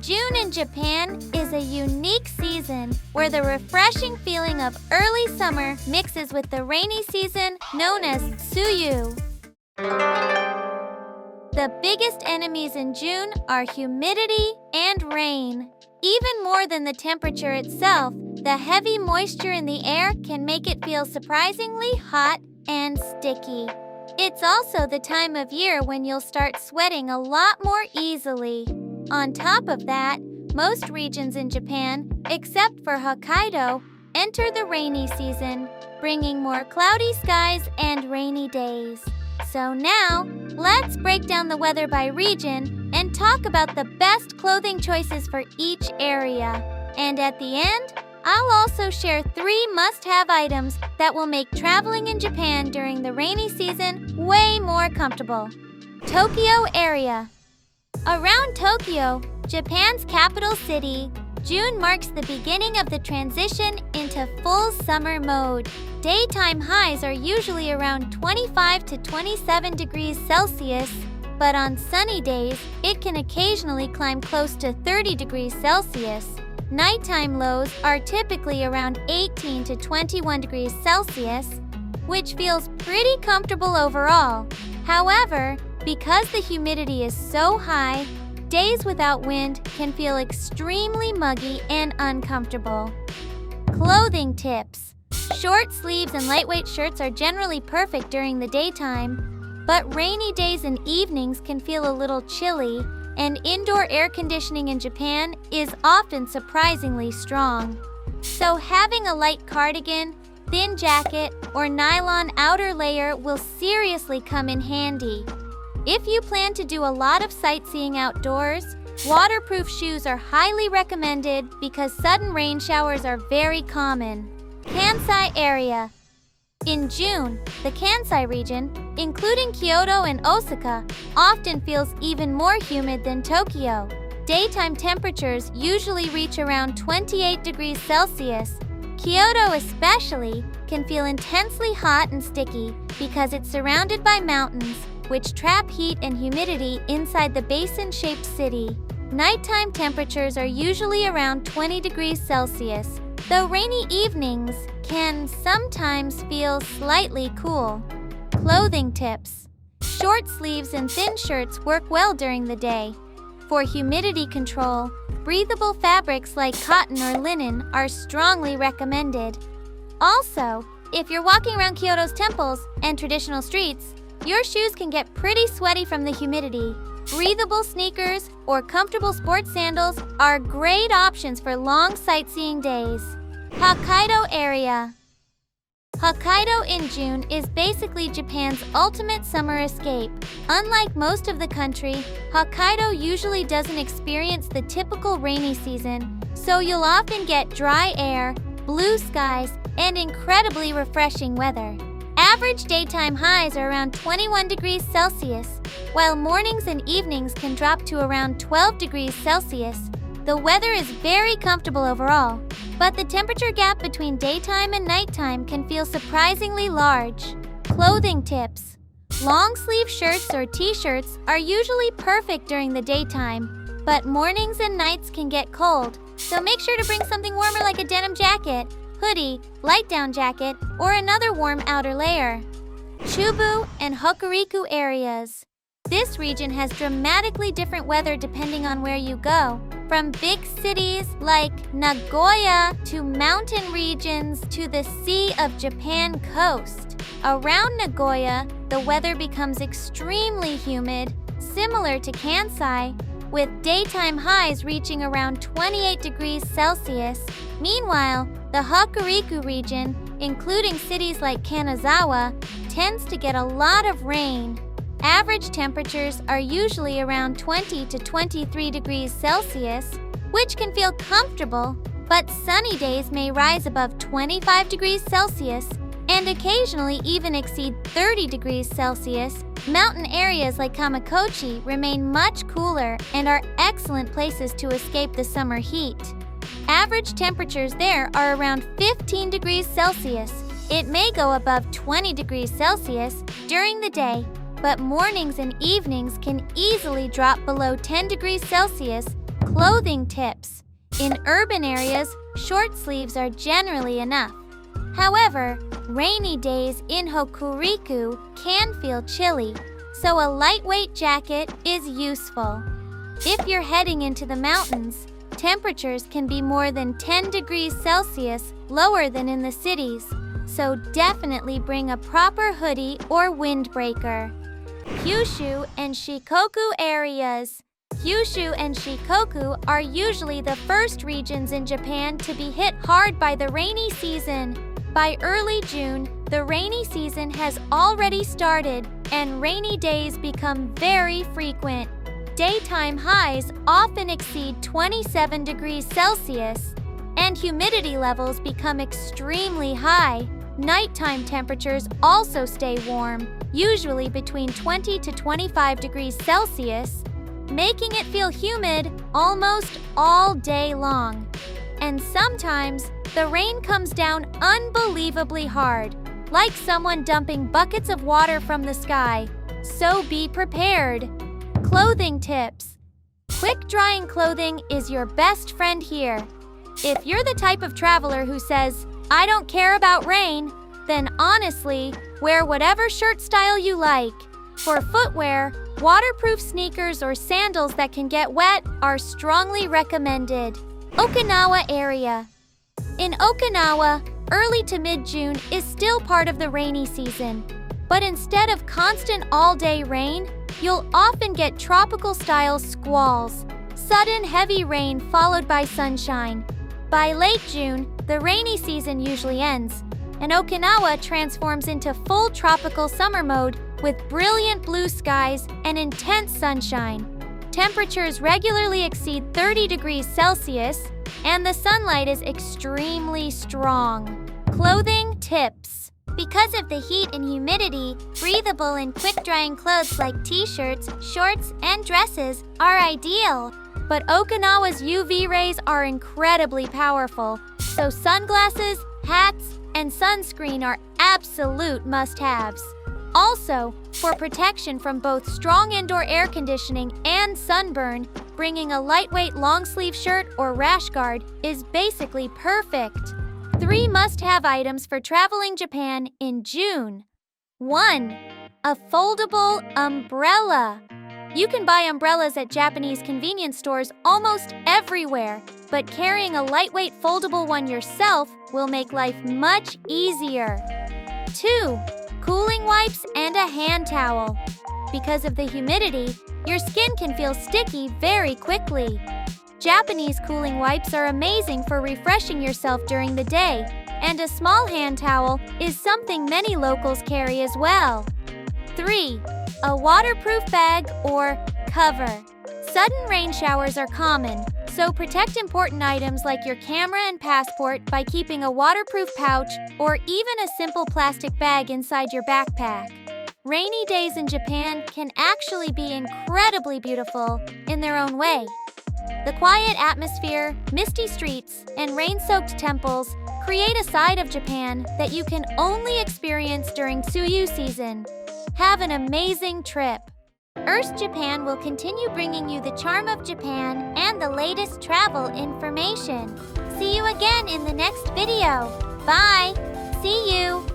June in Japan is a unique season where the refreshing feeling of early summer mixes with the rainy season known as Tsuyu. The biggest enemies in June are humidity and rain. Even more than the temperature itself, the heavy moisture in the air can make it feel surprisingly hot and sticky. It's also the time of year when you'll start sweating a lot more easily. On top of that, most regions in Japan, except for Hokkaido, enter the rainy season, bringing more cloudy skies and rainy days. So now, let's break down the weather by region and talk about the best clothing choices for each area. And at the end, I'll also share 3 must-have items that will make traveling in Japan during the rainy season way more comfortable. Tokyo area. Around Tokyo, Japan's capital city, June marks the beginning of the transition into full summer mode. Daytime highs are usually around 25 to 27 degrees Celsius, but on sunny days, it can occasionally climb close to 30 degrees Celsius. Nighttime lows are typically around 18 to 21 degrees Celsius, which feels pretty comfortable overall. However, because the humidity is so high, days without wind can feel extremely muggy and uncomfortable. Clothing tips. Short sleeves and lightweight shirts are generally perfect during the daytime, but rainy days and evenings can feel a little chilly, and indoor air conditioning in Japan is often surprisingly strong. So having a light cardigan, thin jacket, or nylon outer layer will seriously come in handy. If you plan to do a lot of sightseeing outdoors, waterproof shoes are highly recommended because sudden rain showers are very common. Kansai area. In June, the Kansai region, including Kyoto and Osaka, often feels even more humid than Tokyo. Daytime temperatures usually reach around 28 degrees Celsius. Kyoto especially can feel intensely hot and sticky because it's surrounded by mountains, which trap heat and humidity inside the basin-shaped city. Nighttime temperatures are usually around 20 degrees Celsius, though rainy evenings can sometimes feel slightly cool. Clothing tips. Short sleeves and thin shirts work well during the day. For humidity control, breathable fabrics like cotton or linen are strongly recommended. Also, if you're walking around Kyoto's temples and traditional streets, your shoes can get pretty sweaty from the humidity. Breathable sneakers or comfortable sports sandals are great options for long sightseeing days. Hokkaido area. Hokkaido in June is basically Japan's ultimate summer escape. Unlike most of the country, Hokkaido usually doesn't experience the typical rainy season, so you'll often get dry air, blue skies, and incredibly refreshing weather. Average daytime highs are around 21 degrees Celsius, while mornings and evenings can drop to around 12 degrees Celsius. The weather is very comfortable overall, but the temperature gap between daytime and nighttime can feel surprisingly large. Clothing tips. Long-sleeve shirts or t-shirts are usually perfect during the daytime, but mornings and nights can get cold, so make sure to bring something warmer like a denim jacket, hoodie, light-down jacket, or another warm outer layer. Chubu and Hokuriku areas. This region has dramatically different weather depending on where you go. From big cities like Nagoya to mountain regions to the Sea of Japan coast. Around Nagoya, the weather becomes extremely humid, similar to Kansai, with daytime highs reaching around 28 degrees Celsius. Meanwhile, the Hokuriku region, including cities like Kanazawa, tends to get a lot of rain. Average temperatures are usually around 20 to 23 degrees Celsius, which can feel comfortable, but sunny days may rise above 25 degrees Celsius and occasionally even exceed 30 degrees Celsius. Mountain areas like Kamakochi remain much cooler and are excellent places to escape the summer heat. Average temperatures there are around 15 degrees Celsius. It may go above 20 degrees Celsius during the day, but mornings and evenings can easily drop below 10 degrees Celsius Clothing tips. In urban areas, short sleeves are generally enough. However, rainy days in Hokuriku can feel chilly, so a lightweight jacket is useful. If you're heading into the mountains, temperatures can be more than 10 degrees Celsius lower than in the cities, so definitely bring a proper hoodie or windbreaker. Kyushu and Shikoku areas. Kyushu and Shikoku are usually the first regions in Japan to be hit hard by the rainy season. By early June, the rainy season has already started, and rainy days become very frequent. Daytime highs often exceed 27 degrees Celsius, and humidity levels become extremely high. Nighttime temperatures also stay warm, usually between 20 to 25 degrees Celsius, making it feel humid almost all day long. And sometimes, the rain comes down unbelievably hard, like someone dumping buckets of water from the sky. So be prepared. Clothing tips. Quick-drying clothing is your best friend here. If you're the type of traveler who says, "I don't care about rain," then honestly, wear whatever shirt style you like. For footwear, waterproof sneakers or sandals that can get wet are strongly recommended. Okinawa area. In Okinawa, early to mid-June is still part of the rainy season. But instead of constant all-day rain, you'll often get tropical-style squalls, sudden heavy rain followed by sunshine. By late June, the rainy season usually ends, and Okinawa transforms into full tropical summer mode with brilliant blue skies and intense sunshine. Temperatures regularly exceed 30 degrees Celsius, and the sunlight is extremely strong. Clothing tips. Because of the heat and humidity, breathable and quick-drying clothes like t-shirts, shorts, and dresses are ideal. But Okinawa's UV rays are incredibly powerful, so sunglasses, hats, and sunscreen are absolute must-haves. Also, for protection from both strong indoor air conditioning and sunburn, bringing a lightweight long-sleeve shirt or rash guard is basically perfect. 3 must-have items for traveling Japan in June. 1. A foldable umbrella. You can buy umbrellas at Japanese convenience stores almost everywhere, but carrying a lightweight foldable one yourself will make life much easier. 2. Cooling wipes and a hand towel. Because of the humidity, your skin can feel sticky very quickly. Japanese cooling wipes are amazing for refreshing yourself during the day, and a small hand towel is something many locals carry as well. 3. A waterproof bag or cover. Sudden rain showers are common, so protect important items like your camera and passport by keeping a waterproof pouch or even a simple plastic bag inside your backpack. Rainy days in Japan can actually be incredibly beautiful in their own way. The quiet atmosphere, misty streets, and rain-soaked temples create a side of Japan that you can only experience during Tsuyu season. Have an amazing trip! Earst Japan will continue bringing you the charm of Japan and the latest travel information. See you again in the next video. Bye! See you!